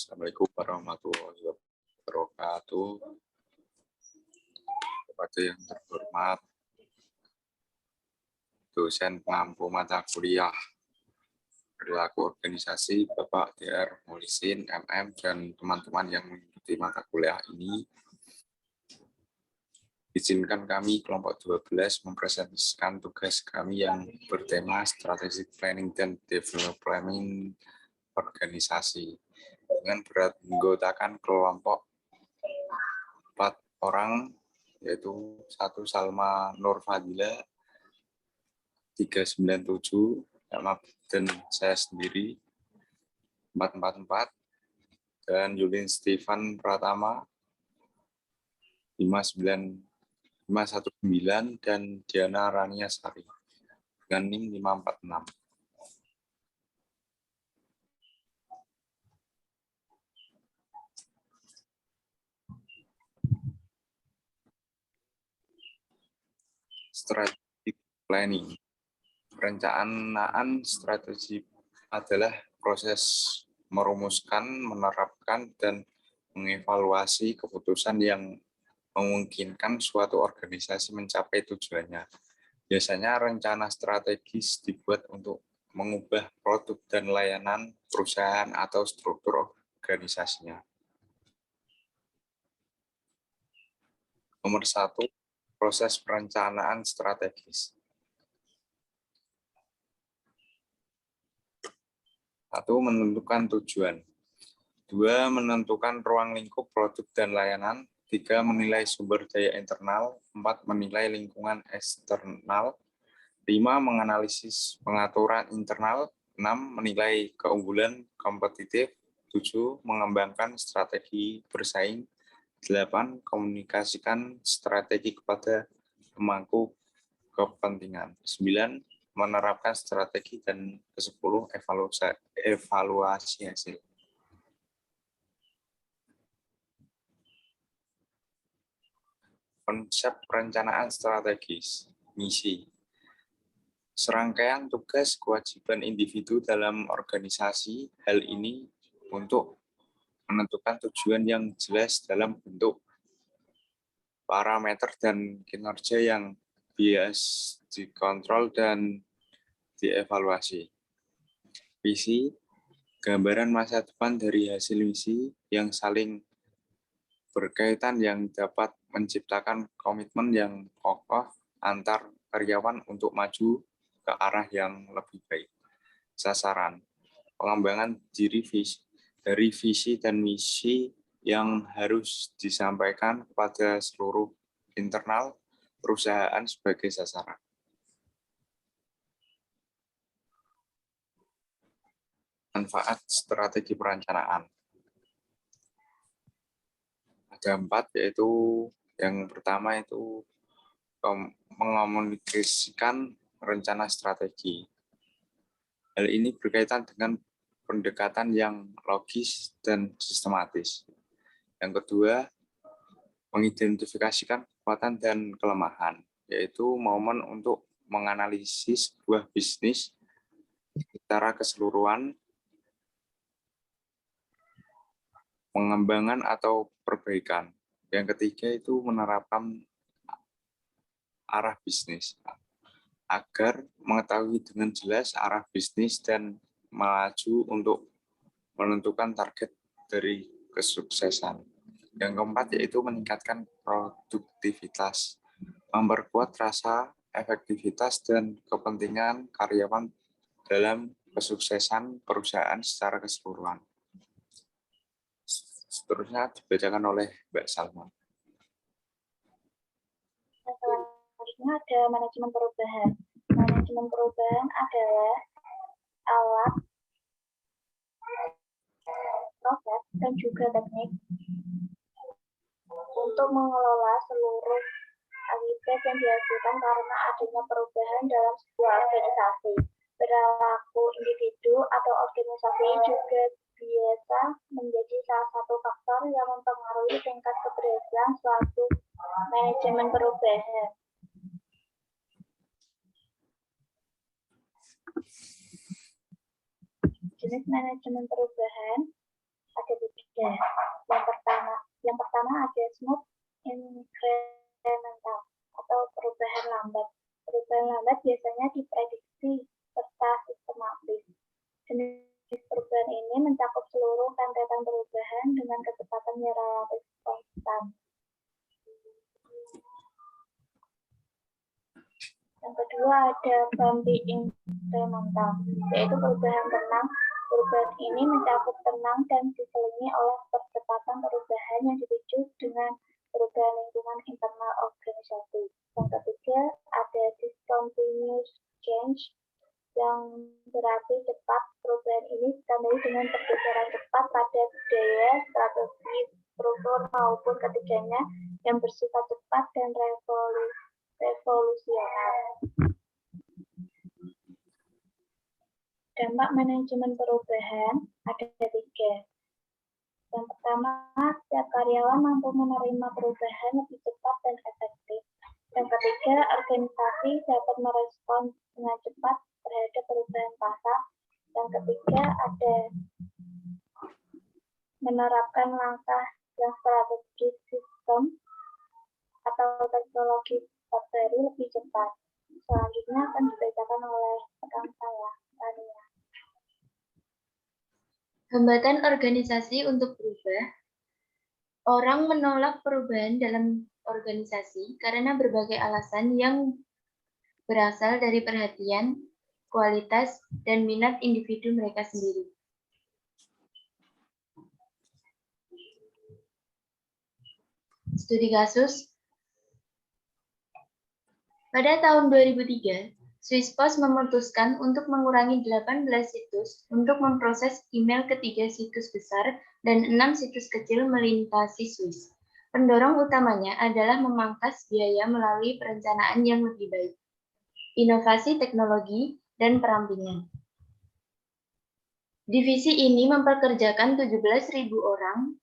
Assalamualaikum warahmatullahi wabarakatuh. Kepada yang terhormat dosen pengampu mata kuliah perilaku organisasi Bapak DR Mulisin MM dan teman-teman yang mengikuti mata kuliah ini, izinkan kami kelompok 12 mempresentasikan tugas kami yang bertema Strategic Planning dan Development Organisasi dengan beranggotakan kelompok 4 orang, yaitu 1 Salma Nur Fadila 397 dan saya sendiri 444, dan Yulin Stefan Pratama 519 dan Diana Rania Sari dengan NIM 546. Strategic planning. Perencanaan strategi adalah proses merumuskan, menerapkan, dan mengevaluasi keputusan yang memungkinkan suatu organisasi mencapai tujuannya. Biasanya rencana strategis dibuat untuk mengubah produk dan layanan perusahaan atau struktur organisasinya. Nomor 1, proses perencanaan strategis. 1. Menentukan tujuan. 2. Menentukan ruang lingkup produk dan layanan. 3. Menilai sumber daya internal. 4. Menilai lingkungan eksternal. 5. Menganalisis pengaturan internal. 6. Menilai keunggulan kompetitif. 7. Mengembangkan strategi bersaing. 8. Komunikasikan strategi kepada pemangku kepentingan. 9. Menerapkan strategi, dan ke-10 evaluasi hasil. Konsep perencanaan strategis, misi. Serangkaian tugas kewajiban individu dalam organisasi, hal ini untuk menentukan tujuan yang jelas dalam bentuk parameter dan kinerja yang bias dikontrol dan dievaluasi. Visi, gambaran masa depan dari hasil misi yang saling berkaitan yang dapat menciptakan komitmen yang kokoh antar karyawan untuk maju ke arah yang lebih baik. Sasaran, pengembangan diri dari visi dan misi yang harus disampaikan kepada seluruh internal perusahaan sebagai sasaran. Manfaat strategi perencanaan. Ada 4, yaitu yang pertama itu mengomunikasikan rencana strategi. Hal ini berkaitan dengan pendekatan yang logis dan sistematis. Yang kedua, mengidentifikasikan kekuatan dan kelemahan, yaitu momen untuk menganalisis sebuah bisnis secara keseluruhan, pengembangan atau perbaikan. Yang ketiga itu menerapkan arah bisnis, agar mengetahui dengan jelas arah bisnis dan melaju untuk menentukan target dari kesuksesan. Yang keempat yaitu meningkatkan produktivitas, memperkuat rasa efektivitas dan kepentingan karyawan dalam kesuksesan perusahaan secara keseluruhan. Seterusnya dibacakan oleh Mbak Salma. Selanjutnya ada manajemen perubahan. Manajemen perubahan adalah alat, proses, dan juga teknik untuk mengelola seluruh akibat yang dihasilkan karena adanya perubahan dalam sebuah organisasi. Perilaku individu atau organisasi juga biasa menjadi salah satu faktor yang mempengaruhi tingkat keberhasilan suatu manajemen perubahan. Jenis manajemen perubahan ada 3. smooth incremental atau perubahan lambat. Perubahan lambat biasanya diprediksi serta sistematis. Jenis perubahan ini mencakup seluruh rentetan perubahan dengan kecepatan yang relatif konstan. Yang kedua ada bumpy incremental, yaitu perubahan tenang. Perubahan ini mencakup tenang dan diselingi oleh percepatan perubahan yang dipicu dengan perubahan lingkungan internal organisasi. Yang ketiga ada discontinuous change, yang berarti cepat. Perubahan ini ditandai dengan pergeseran cepat pada budaya, strategi, struktur maupun ketiganya yang bersifat cepat dan revolusioner. Dampak manajemen perubahan ada 3. Yang pertama, setiap karyawan mampu menerima perubahan lebih cepat dan efektif. Yang ketiga, organisasi dapat merespons dengan cepat terhadap perubahan pasar. Yang ketiga, ada menerapkan langkah yang strategis sistem atau teknologi baru lebih cepat. Selanjutnya akan dibacakan oleh rekan saya, Tania. Hambatan organisasi untuk berubah. Orang menolak perubahan dalam organisasi karena berbagai alasan yang berasal dari perhatian, kualitas, dan minat individu mereka sendiri. Studi kasus. Pada tahun 2003, Swisspost memutuskan untuk mengurangi 18 situs untuk memproses email ke 3 situs besar dan 6 situs kecil melintasi Swiss. Pendorong utamanya adalah memangkas biaya melalui perencanaan yang lebih baik, inovasi teknologi, dan perampingan. Divisi ini mempekerjakan 17.000 orang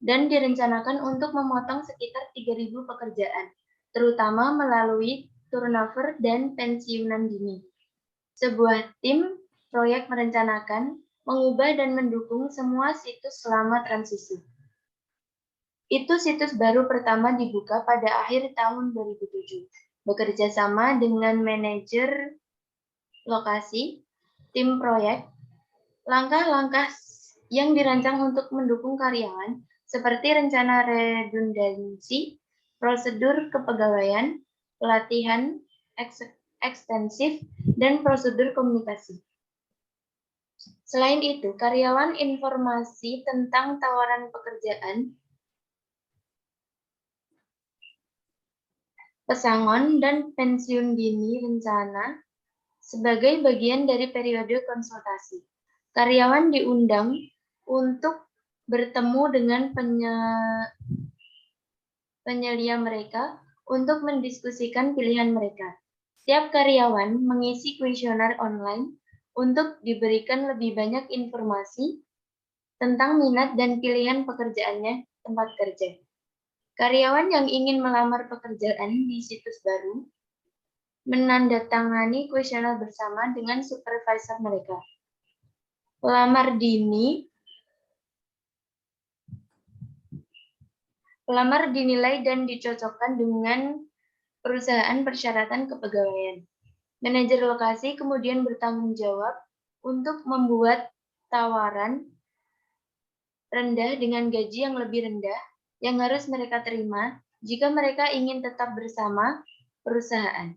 dan direncanakan untuk memotong sekitar 3.000 pekerjaan, terutama melalui turnover dan pensiunan dini. Sebuah tim proyek merencanakan, mengubah dan mendukung semua situs selama transisi. Itu situs baru pertama dibuka pada akhir tahun 2007. Bekerja sama dengan manajer lokasi, tim proyek, langkah-langkah yang dirancang untuk mendukung karyawan, seperti rencana redundansi, prosedur kepegawaian, pelatihan ekstensif, dan prosedur komunikasi. Selain itu, karyawan informasi tentang tawaran pekerjaan, pesangon, dan pensiun dini rencana sebagai bagian dari periode konsultasi. Karyawan diundang untuk bertemu dengan penyelia mereka untuk mendiskusikan pilihan mereka. Setiap karyawan mengisi kuesioner online untuk diberikan lebih banyak informasi tentang minat dan pilihan pekerjaannya tempat kerja. Karyawan yang ingin melamar pekerjaan di situs baru menandatangani kuesioner bersama dengan supervisor mereka. Pelamar dinilai dan dicocokkan dengan perusahaan persyaratan kepegawaian. Manajer lokasi kemudian bertanggung jawab untuk membuat tawaran rendah dengan gaji yang lebih rendah yang harus mereka terima jika mereka ingin tetap bersama perusahaan.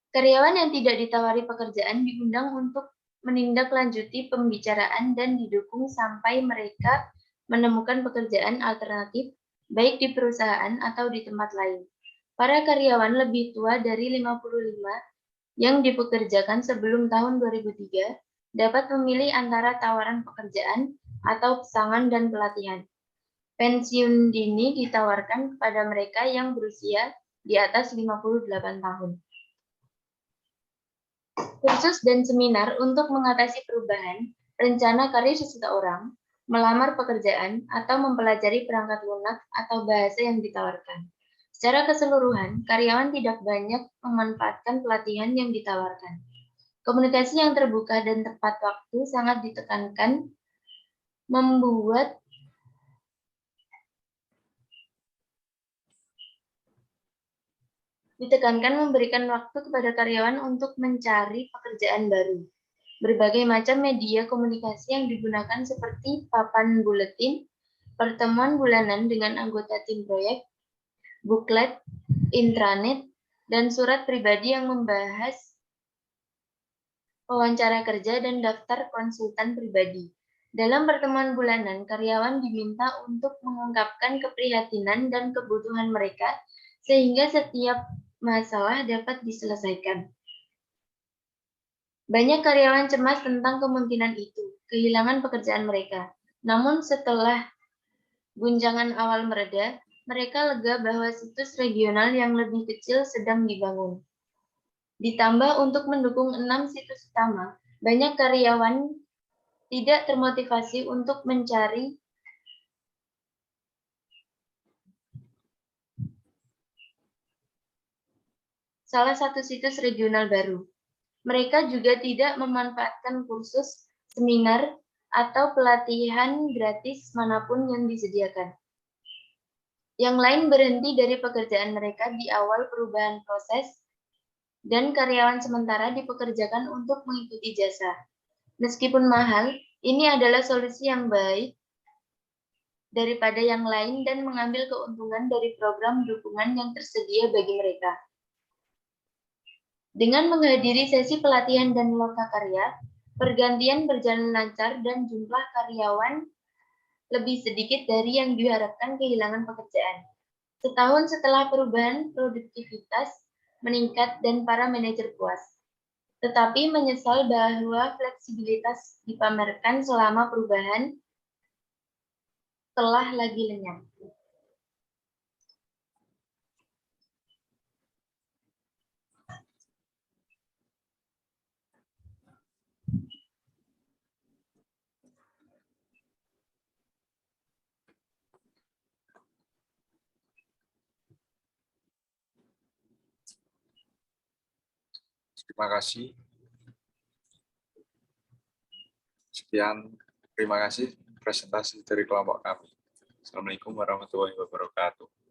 Karyawan yang tidak ditawari pekerjaan diundang untuk menindaklanjuti pembicaraan dan didukung sampai mereka menemukan pekerjaan alternatif, baik di perusahaan atau di tempat lain. Para karyawan lebih tua dari 55 yang dipekerjakan sebelum tahun 2003 dapat memilih antara tawaran pekerjaan atau pesangon dan pelatihan. Pensiun dini ditawarkan kepada mereka yang berusia di atas 58 tahun. Kursus dan seminar untuk mengatasi perubahan, rencana karir seseorang, melamar pekerjaan, atau mempelajari perangkat lunak atau bahasa yang ditawarkan. Secara keseluruhan, karyawan tidak banyak memanfaatkan pelatihan yang ditawarkan. Komunikasi yang terbuka dan tepat waktu sangat ditekankan, membuat Ditekankan memberikan waktu kepada karyawan untuk mencari pekerjaan baru. Berbagai macam media komunikasi yang digunakan seperti papan buletin, pertemuan bulanan dengan anggota tim proyek, buklet, intranet, dan surat pribadi yang membahas wawancara kerja dan daftar konsultan pribadi. Dalam pertemuan bulanan, karyawan diminta untuk mengungkapkan keprihatinan dan kebutuhan mereka sehingga setiap masalah dapat diselesaikan. Banyak karyawan cemas tentang kemungkinan itu, kehilangan pekerjaan mereka. Namun setelah guncangan awal mereda, mereka lega bahwa situs regional yang lebih kecil sedang dibangun. Ditambah untuk mendukung 6 situs utama, banyak karyawan tidak termotivasi untuk mencari salah satu situs regional baru. Mereka juga tidak memanfaatkan kursus, seminar, atau pelatihan gratis manapun yang disediakan. Yang lain berhenti dari pekerjaan mereka di awal perubahan proses, dan karyawan sementara dipekerjakan untuk mengikuti jasa. Meskipun mahal, ini adalah solusi yang baik daripada yang lain dan mengambil keuntungan dari program dukungan yang tersedia bagi mereka. Dengan menghadiri sesi pelatihan dan lokakarya, pergantian berjalan lancar dan jumlah karyawan lebih sedikit dari yang diharapkan kehilangan pekerjaan. Setahun setelah perubahan, produktivitas meningkat dan para manajer puas. Tetapi menyesal bahwa fleksibilitas dipamerkan selama perubahan telah lagi lenyap. Terima kasih. Sekian, terima kasih presentasi dari kelompok kami. Assalamualaikum warahmatullahi wabarakatuh.